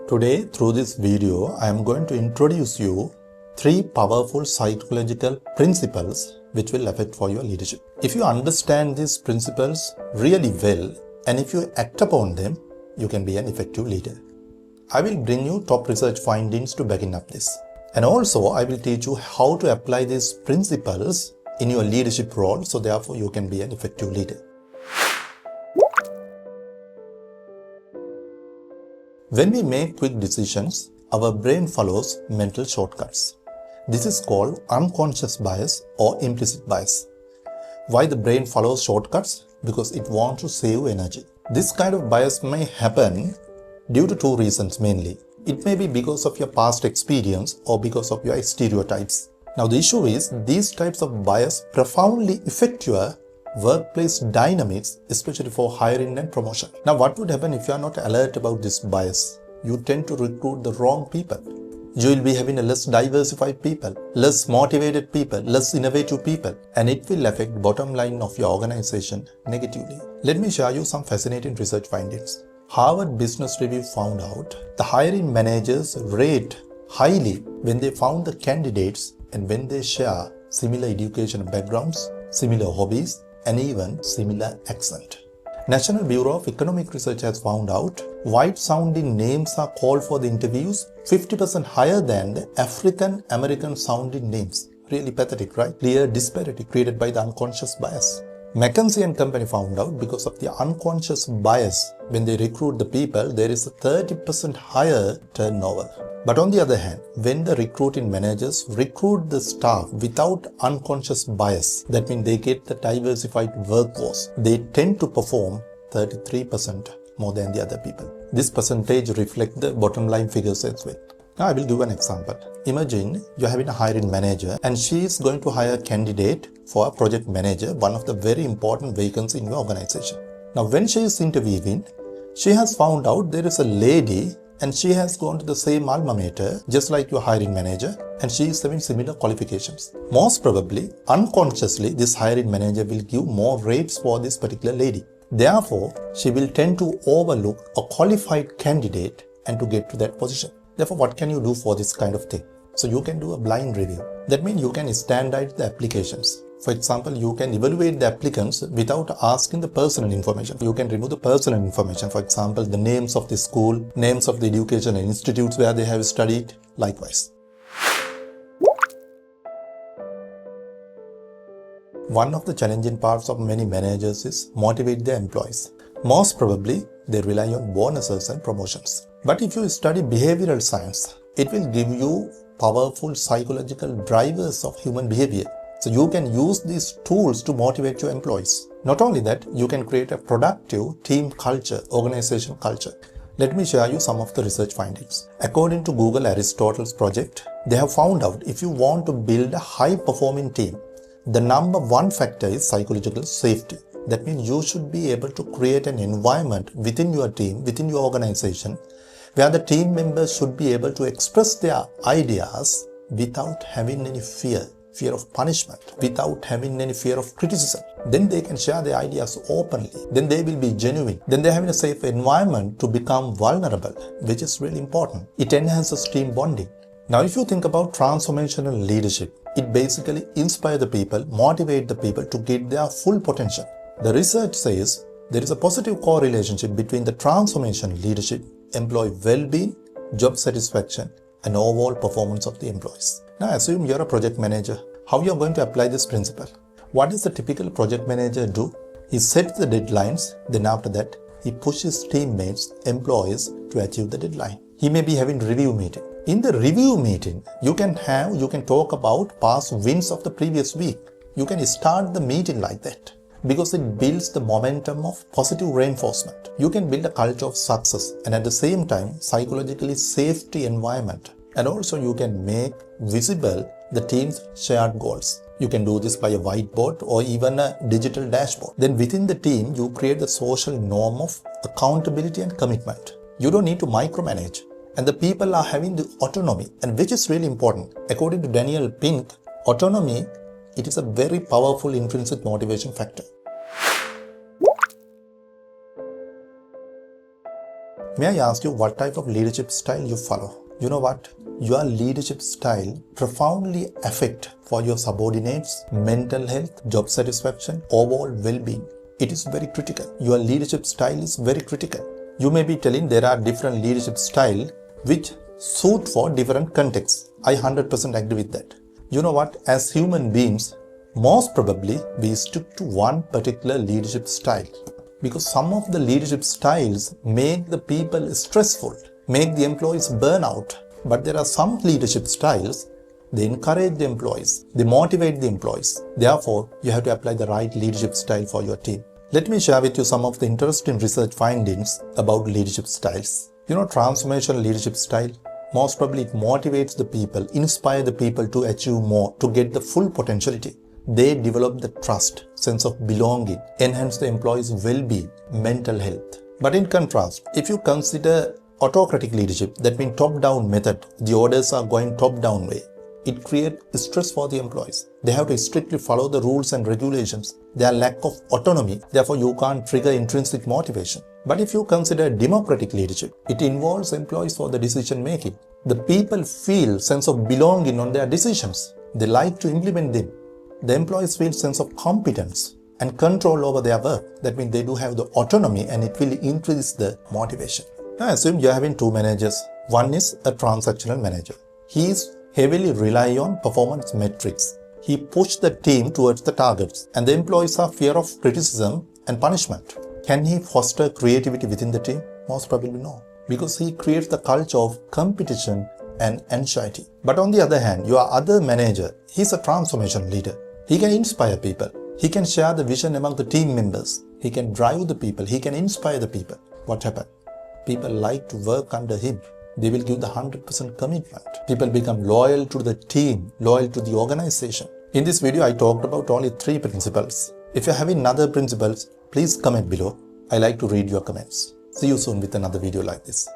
Today, through this video, I am going to introduce you 3 powerful psychological principles which will affect for your leadership. If you understand these principles really well and if you act upon them, you can be an effective leader. I will bring you top research findings to back up this. And also, I will teach you how to apply these principles in your leadership role, so therefore you can be an effective leader. When we make quick decisions, our brain follows mental shortcuts. This is called unconscious bias or implicit bias. Why the brain follows shortcuts? Because it wants to save energy. This kind of bias may happen due to 2 reasons mainly. It may be because of your past experience or because of your stereotypes. Now the issue is these types of bias profoundly affect your workplace dynamics, especially for hiring and promotion. Now what would happen if you are not alert about this bias? You tend to recruit the wrong people. You will be having a less diversified people, less motivated people, less innovative people, and it will affect bottom line of your organization negatively. Let me share you some fascinating research findings. Harvard Business Review found out the hiring managers rate highly when they found the candidates and when they share similar education backgrounds, similar hobbies, and even similar accent. National Bureau of Economic Research has found out white-sounding names are called for the interviews 50% higher than the African American sounding names. Really pathetic, right? Clear disparity created by the unconscious bias. McKinsey and Company found out because of the unconscious bias, when they recruit the people, there is a 30% higher turnover. But on the other hand, when the recruiting managers recruit the staff without unconscious bias, that means they get the diversified workforce, they tend to perform 33% more than the other people. This percentage reflects the bottom line figures as well. Now I will give an example. Imagine you're having a hiring manager and she is going to hire a candidate for a project manager, one of the very important vacancies in your organization. Now when she is interviewing, she has found out there is a lady and she has gone to the same alma mater just like your hiring manager and she is having similar qualifications. Most probably, unconsciously, this hiring manager will give more rates for this particular lady. Therefore, she will tend to overlook a qualified candidate and to get to that position. Therefore, what can you do for this kind of thing? So you can do a blind review. That means you can standardize the applications. For example, you can evaluate the applicants without asking the personal information. You can remove the personal information. For example, the names of the school, names of the education and institutes where they have studied, likewise. One of the challenging parts of many managers is motivate their employees. Most probably, they rely on bonuses and promotions. But if you study behavioral science, it will give you powerful psychological drivers of human behavior. So you can use these tools to motivate your employees. Not only that, you can create a productive team culture, organization culture. Let me share you some of the research findings. According to Google Aristotle's project, they have found out if you want to build a high-performing team, the number 1 factor is psychological safety. That means you should be able to create an environment within your team, within your organization, where the team members should be able to express their ideas without having any fear of punishment, without having any fear of criticism. Then they can share their ideas openly. Then they will be genuine. Then they have a safe environment to become vulnerable, which is really important. It enhances team bonding. Now, if you think about transformational leadership, it basically inspires the people, motivate the people to get their full potential. The research says there is a positive correlation between the transformation leadership, employee well-being, job satisfaction, and overall performance of the employees. Now assume you're a project manager. How you are going to apply this principle? What does the typical project manager do? He sets the deadlines, then after that, he pushes teammates, employees to achieve the deadline. He may be having review meeting. In the review meeting, you can talk about past wins of the previous week. You can start the meeting like that because it builds the momentum of positive reinforcement. You can build a culture of success and at the same time, psychologically safety environment. And also you can make visible the team's shared goals. You can do this by a whiteboard or even a digital dashboard. Then within the team, you create the social norm of accountability and commitment. You don't need to micromanage. And the people are having the autonomy, and which is really important. According to Daniel Pink, autonomy, it is a very powerful intrinsic motivation factor. May I ask you what type of leadership style you follow? You know what? Your leadership style profoundly affects for your subordinates, mental health, job satisfaction, overall well-being. It is very critical. Your leadership style is very critical. You may be telling there are different leadership style which suit for different contexts. I 100% agree with that. You know what? As human beings, most probably we stick to one particular leadership style because some of the leadership styles make the people stressful, make the employees burn out. But there are some leadership styles, they encourage the employees, they motivate the employees. Therefore, you have to apply the right leadership style for your team. Let me share with you some of the interesting research findings about leadership styles. You know, transformational leadership style, most probably it motivates the people, inspire the people to achieve more, to get the full potentiality. They develop the trust, sense of belonging, enhance the employees' well-being, mental health. But in contrast, if you consider autocratic leadership, that means top-down method, the orders are going top-down way. It creates stress for the employees. They have to strictly follow the rules and regulations. Their lack of autonomy, therefore you can't trigger intrinsic motivation. But if you consider democratic leadership, it involves employees for the decision making. The people feel sense of belonging on their decisions. They like to implement them. The employees feel sense of competence and control over their work. That means they do have the autonomy and it will increase the motivation. Now assume you are having two managers. One is a transactional manager. He is heavily rely on performance metrics. He pushed the team towards the targets and the employees have fear of criticism and punishment. Can he foster creativity within the team? Most probably no, because he creates the culture of competition and anxiety. But on the other hand, your other manager, he's a transformation leader. He can inspire people. He can share the vision among the team members. He can drive the people. He can inspire the people. What happened? People like to work under him. They will give the 100% commitment. People become loyal to the team, loyal to the organization. In this video, I talked about only 3 principles. If you're having other principles, please comment below. I like to read your comments. See you soon with another video like this.